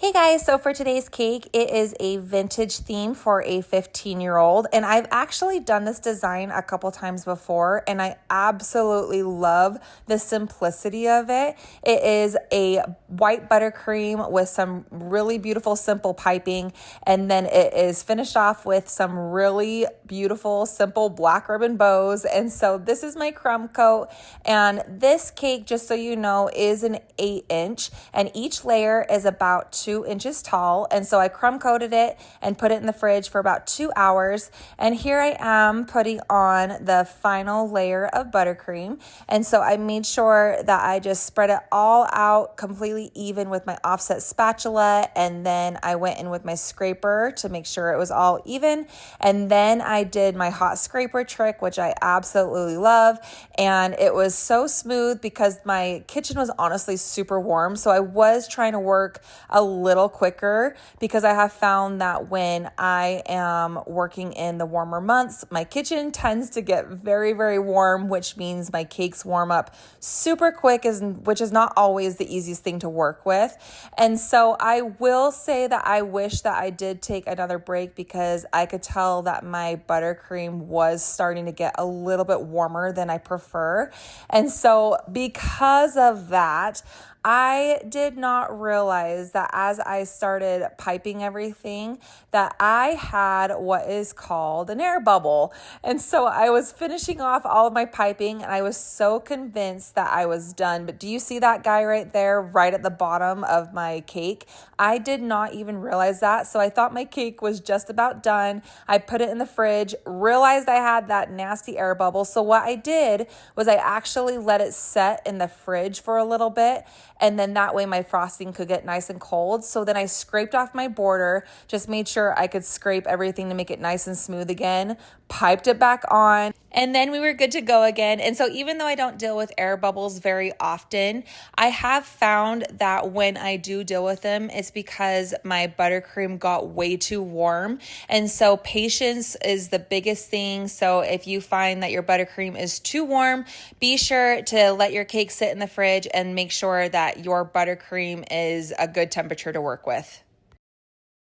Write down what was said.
Hey guys, so for today's cake, it is a vintage theme for a 15-year-old, and I've actually done this design a couple times before, and I absolutely love the simplicity of it. It is a white buttercream with some really beautiful simple piping, and then it is finished off with some really beautiful simple black ribbon bows. And so this is my crumb coat, and this cake, just so you know, is an 8-inch, and each layer is about 2 inches tall. And so I crumb coated it and put it in the fridge for about 2 hours. And here I am putting on the final layer of buttercream. And so I made sure that I just spread it all out completely even with my offset spatula. And then I went in with my scraper to make sure it was all even. And then I did my hot scraper trick, which I absolutely love. And it was so smooth because my kitchen was honestly super warm. So I was trying to work a little quicker because I have found that when I am working in the warmer months, my kitchen tends to get very, very warm, which means my cakes warm up super quick, which is not always the easiest thing to work with. And so I will say that I wish that I did take another break because I could tell that my buttercream was starting to get a little bit warmer than I prefer. And so because of that, I did not realize that as I started piping everything that I had what is called an air bubble. And so I was finishing off all of my piping and I was so convinced that I was done. But do you see that guy right there, right at the bottom of my cake? I did not even realize that. So I thought my cake was just about done. I put it in the fridge, realized I had that nasty air bubble. So what I did was I actually let it set in the fridge for a little bit. And then that way my frosting could get nice and cold. So then I scraped off my border, just made sure I could scrape everything to make it nice and smooth again, piped it back on, and then we were good to go again. And so even though I don't deal with air bubbles very often, I have found that when I do deal with them, it's because my buttercream got way too warm. And so patience is the biggest thing. So if you find that your buttercream is too warm, be sure to let your cake sit in the fridge and make sure that your buttercream is a good temperature to work with.